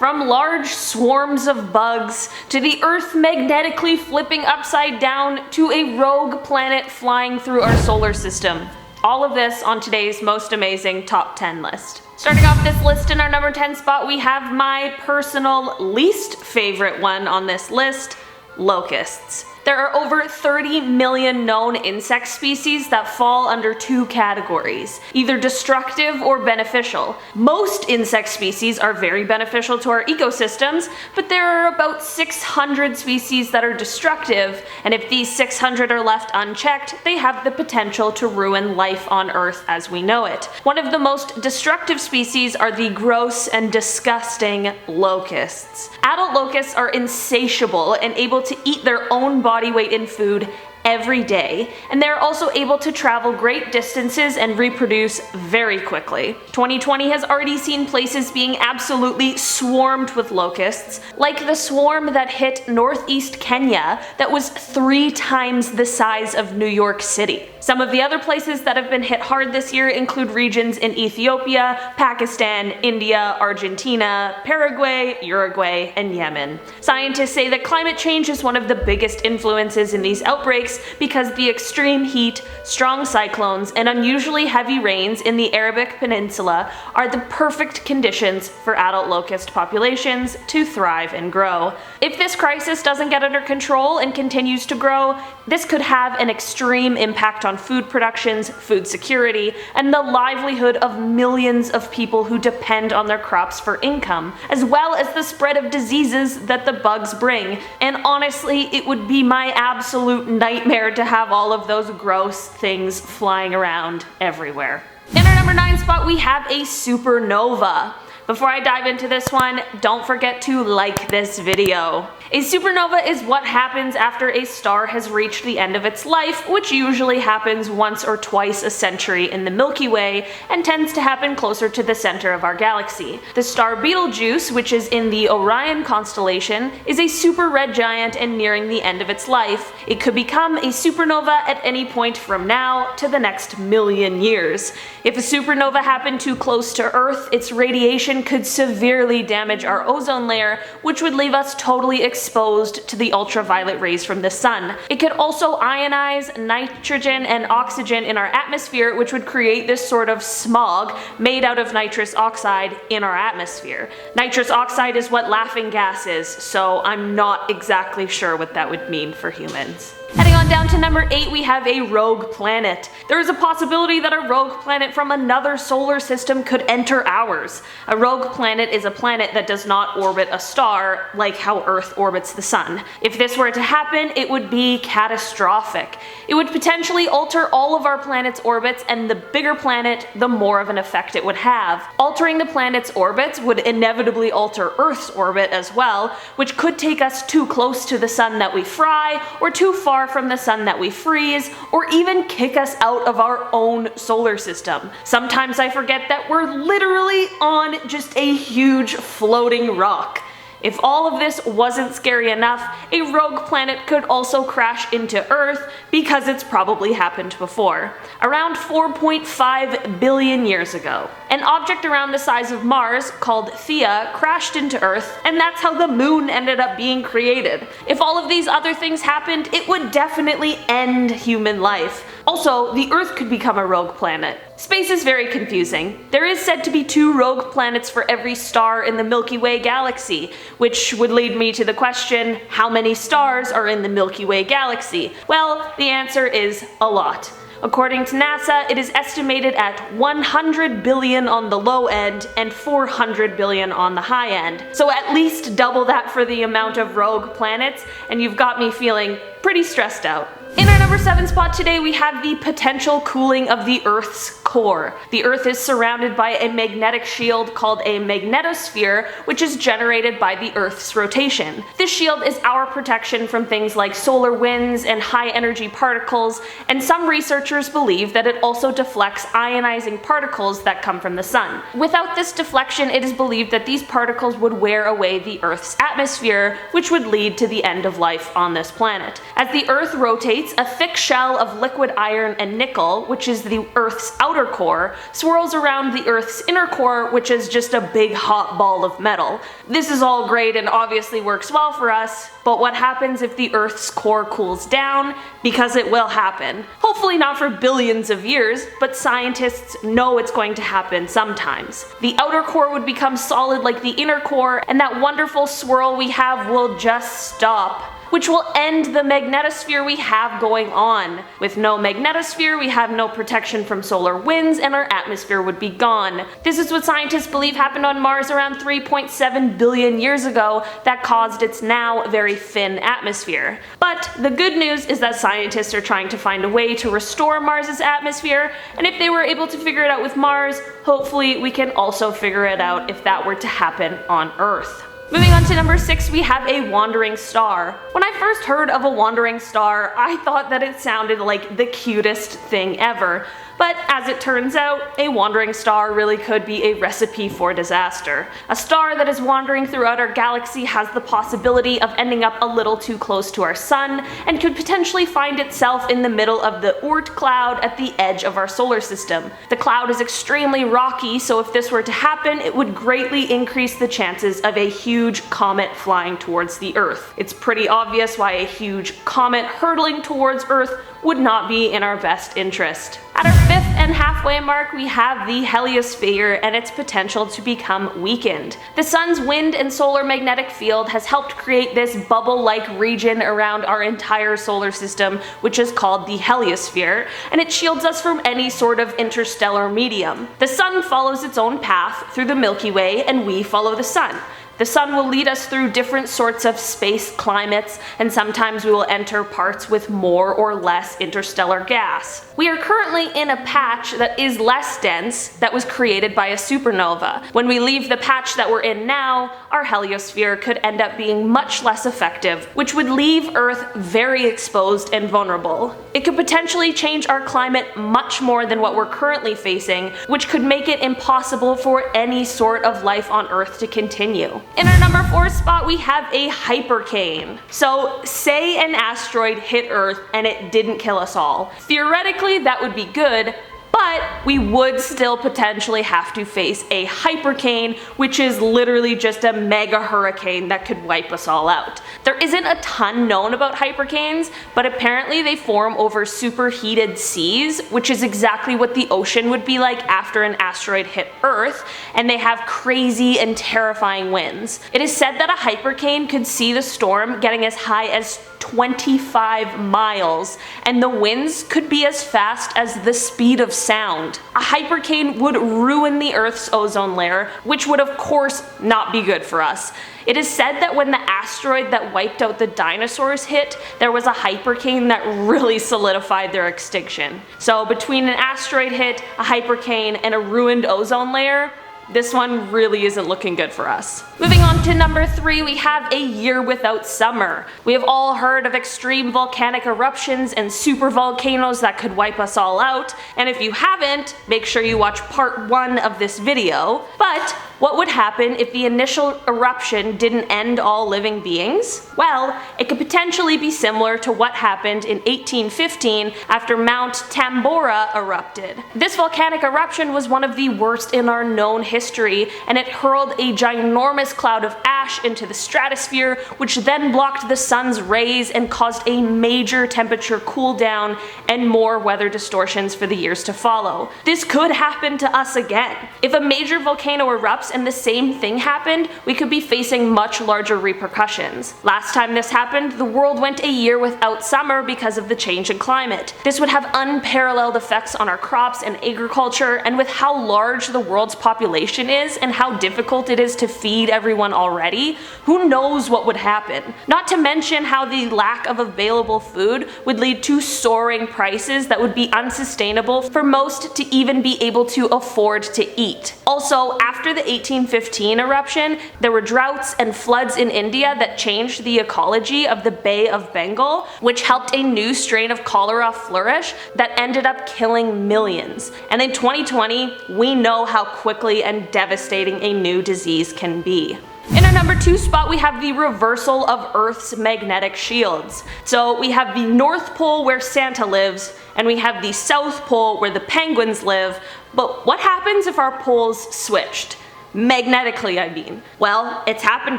From large swarms of bugs, to the Earth magnetically flipping upside down, to a rogue planet flying through our solar system. All of this on today's most amazing top 10 list. Starting off this list in our number 10 spot, we have my personal least favorite one on this list, locusts. There are over 30 million known insect species that fall under two categories, either destructive or beneficial. Most insect species are very beneficial to our ecosystems, but there are about 600 species that are destructive, and if these 600 are left unchecked, they have the potential to ruin life on Earth as we know it. One of the most destructive species are the gross and disgusting locusts. Adult locusts are insatiable and able to eat their own body weight in food every day, and they're also able to travel great distances and reproduce very quickly. 2020 has already seen places being absolutely swarmed with locusts, like the swarm that hit northeast Kenya that was 3 times the size of New York City. Some of the other places that have been hit hard this year include regions in Ethiopia, Pakistan, India, Argentina, Paraguay, Uruguay, and Yemen. Scientists say that climate change is one of the biggest influences in these outbreaks because the extreme heat, strong cyclones, and unusually heavy rains in the Arabic Peninsula are the perfect conditions for adult locust populations to thrive and grow. If this crisis doesn't get under control and continues to grow, this could have an extreme impact on food productions, food security, and the livelihood of millions of people who depend on their crops for income, as well as the spread of diseases that the bugs bring. And honestly, it would be my absolute nightmare to have all of those gross things flying around everywhere. In our number 9 spot, we have a supernova. Before I dive into this one, don't forget to like this video. A supernova is what happens after a star has reached the end of its life, which usually happens once or twice a century in the Milky Way and tends to happen closer to the center of our galaxy. The star Betelgeuse, which is in the Orion constellation, is a super red giant and nearing the end of its life. It could become a supernova at any point from now to the next million years. If a supernova happened too close to Earth, its radiation could severely damage our ozone layer, which would leave us totally exposed to the ultraviolet rays from the sun. It could also ionize nitrogen and oxygen in our atmosphere, which would create this sort of smog made out of nitrous oxide in our atmosphere. Nitrous oxide is what laughing gas is, so I'm not exactly sure what that would mean for humans. Heading on down to number 8, we have a rogue planet. There is a possibility that a rogue planet from another solar system could enter ours. A rogue planet is a planet that does not orbit a star, like how Earth orbits the sun. If this were to happen, it would be catastrophic. It would potentially alter all of our planet's orbits, and the bigger planet, the more of an effect it would have. Altering the planet's orbits would inevitably alter Earth's orbit as well, which could take us too close to the sun that we fry, or too far from the sun that we freeze, or even kick us out of our own solar system. Sometimes I forget that we're literally on just a huge floating rock. If all of this wasn't scary enough, a rogue planet could also crash into Earth because it's probably happened before. Around 4.5 billion years ago, an object around the size of Mars called Theia crashed into Earth, and that's how the moon ended up being created. If all of these other things happened, it would definitely end human life. Also, the Earth could become a rogue planet. Space is very confusing. There is said to be 2 rogue planets for every star in the Milky Way galaxy, which would lead me to the question, how many stars are in the Milky Way galaxy? Well, the answer is a lot. According to NASA, it is estimated at 100 billion on the low end and 400 billion on the high end. So at least double that for the amount of rogue planets, and you've got me feeling pretty stressed out. In our number 7 spot today, we have the potential cooling of the Earth's core. The Earth is surrounded by a magnetic shield called a magnetosphere, which is generated by the Earth's rotation. This shield is our protection from things like solar winds and high energy particles, and some researchers believe that it also deflects ionizing particles that come from the sun. Without this deflection, it is believed that these particles would wear away the Earth's atmosphere, which would lead to the end of life on this planet. As the Earth rotates, states, a thick shell of liquid iron and nickel, which is the Earth's outer core, swirls around the Earth's inner core, which is just a big hot ball of metal. This is all great and obviously works well for us, but what happens if the Earth's core cools down? Because it will happen. Hopefully not for billions of years, but scientists know it's going to happen sometimes. The outer core would become solid like the inner core, and that wonderful swirl we have will just stop, which will end the magnetosphere we have going on. With no magnetosphere, we have no protection from solar winds, and our atmosphere would be gone. This is what scientists believe happened on Mars around 3.7 billion years ago that caused its now very thin atmosphere. But the good news is that scientists are trying to find a way to restore Mars's atmosphere, and if they were able to figure it out with Mars, hopefully we can also figure it out if that were to happen on Earth. Moving on to number 6, we have a wandering star. When I first heard of a wandering star, I thought that it sounded like the cutest thing ever. But as it turns out, a wandering star really could be a recipe for disaster. A star that is wandering throughout our galaxy has the possibility of ending up a little too close to our sun, and could potentially find itself in the middle of the Oort cloud at the edge of our solar system. The cloud is extremely rocky, so if this were to happen, it would greatly increase the chances of a huge comet flying towards the Earth. It's pretty obvious why a huge comet hurtling towards Earth would not be in our best interest. At our 5th and halfway mark, we have the heliosphere and its potential to become weakened. The sun's wind and solar magnetic field has helped create this bubble-like region around our entire solar system, which is called the heliosphere, and it shields us from any sort of interstellar medium. The sun follows its own path through the Milky Way, and we follow the sun. The sun will lead us through different sorts of space climates, and sometimes we will enter parts with more or less interstellar gas. We are currently in a patch that is less dense that was created by a supernova. When we leave the patch that we're in now, our heliosphere could end up being much less effective, which would leave Earth very exposed and vulnerable. It could potentially change our climate much more than what we're currently facing, which could make it impossible for any sort of life on Earth to continue. In our number 4 spot, we have a hypercane. So say an asteroid hit Earth and it didn't kill us all. Theoretically, that would be good, but we would still potentially have to face a hypercane, which is literally just a mega hurricane that could wipe us all out. There isn't a ton known about hypercanes, but apparently they form over superheated seas, which is exactly what the ocean would be like after an asteroid hit Earth, and they have crazy and terrifying winds. It is said that a hypercane could see the storm getting as high as 25 miles, and the winds could be as fast as the speed of sound. A hypercane would ruin the Earth's ozone layer, which would of course not be good for us. It is said that when the asteroid that wiped out the dinosaurs hit, there was a hypercane that really solidified their extinction. So between an asteroid hit, a hypercane, and a ruined ozone layer, this one really isn't looking good for us. Moving on to number 3, we have a year without summer. We have all heard of extreme volcanic eruptions and supervolcanoes that could wipe us all out, and if you haven't, make sure you watch part 1 of this video. But what would happen if the initial eruption didn't end all living beings? Well, it could potentially be similar to what happened in 1815 after Mount Tambora erupted. This volcanic eruption was one of the worst in our known history, and it hurled a ginormous cloud of ash into the stratosphere, which then blocked the sun's rays and caused a major temperature cool down and more weather distortions for the years to follow. This could happen to us again. If a major volcano erupts and the same thing happened, we could be facing much larger repercussions. Last time this happened, the world went a year without summer because of the change in climate. This would have unparalleled effects on our crops and agriculture, and with how large the world's population is and how difficult it is to feed everyone already, who knows what would happen? Not to mention how the lack of available food would lead to soaring prices that would be unsustainable for most to even be able to afford to eat. Also, after the 1815 eruption, there were droughts and floods in India that changed the ecology of the Bay of Bengal, which helped a new strain of cholera flourish that ended up killing millions. And in 2020, we know how quickly and devastating a new disease can be. In our number 2 spot, we have the reversal of Earth's magnetic shields. So we have the North Pole where Santa lives, and we have the South Pole where the penguins live. But what happens if our poles switched? Magnetically, I mean. Well, it's happened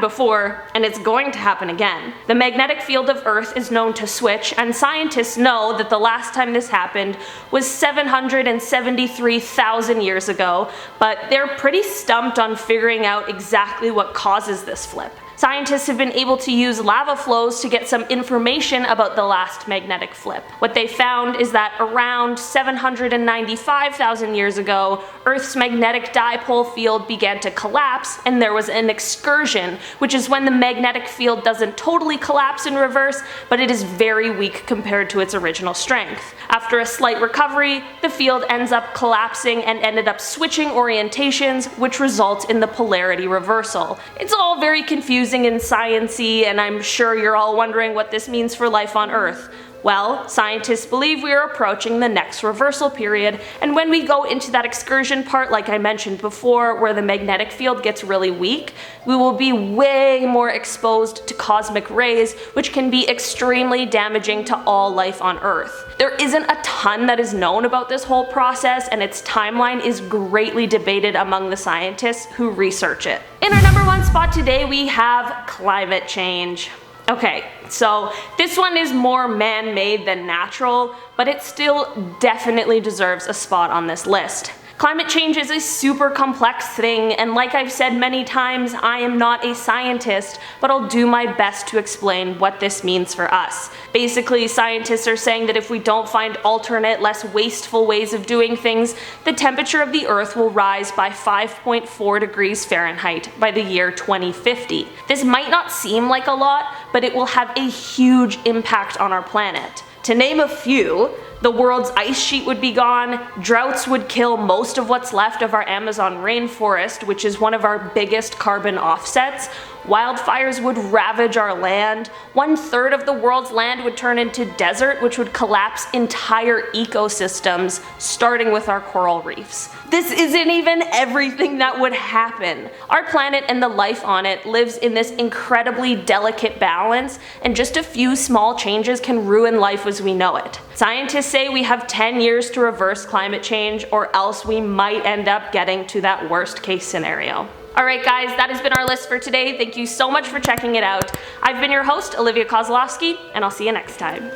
before, and it's going to happen again. The magnetic field of Earth is known to switch, and scientists know that the last time this happened was 773,000 years ago, but they're pretty stumped on figuring out exactly what causes this flip. Scientists have been able to use lava flows to get some information about the last magnetic flip. What they found is that around 795,000 years ago, Earth's magnetic dipole field began to collapse, and there was an excursion, which is when the magnetic field doesn't totally collapse in reverse, but it is very weak compared to its original strength. After a slight recovery, the field ends up collapsing and ended up switching orientations, which results in the polarity reversal. It's all very confusing and science-y, and I'm sure you're all wondering what this means for life on Earth. Well, scientists believe we are approaching the next reversal period, and when we go into that excursion part, like I mentioned before, where the magnetic field gets really weak, we will be way more exposed to cosmic rays, which can be extremely damaging to all life on Earth. There isn't a ton that is known about this whole process, and its timeline is greatly debated among the scientists who research it. In our number 1 spot today, we have climate change. Okay, so this one is more man-made than natural, but it still definitely deserves a spot on this list. Climate change is a super complex thing, and like I've said many times, I am not a scientist, but I'll do my best to explain what this means for us. Basically, scientists are saying that if we don't find alternate, less wasteful ways of doing things, the temperature of the Earth will rise by 5.4 degrees Fahrenheit by the year 2050. This might not seem like a lot, but it will have a huge impact on our planet. To name a few, the world's ice sheet would be gone, droughts would kill most of what's left of our Amazon rainforest, which is one of our biggest carbon offsets, wildfires would ravage our land, 1/3 of the world's land would turn into desert, which would collapse entire ecosystems, starting with our coral reefs. This isn't even everything that would happen. Our planet and the life on it lives in this incredibly delicate balance, and just a few small changes can ruin life as we know it. Scientists say we have 10 years to reverse climate change, or else we might end up getting to that worst case scenario. Alright guys, that has been our list for today. Thank you so much for checking it out. I've been your host, Olivia Kozlowski, and I'll see you next time.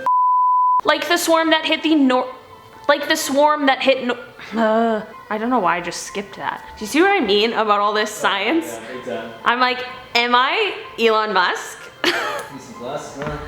Like the swarm that hit I don't know why I just skipped that. Do you see what I mean about all this science? Yeah, big time. I'm like, am I Elon Musk? Need some glasses, huh?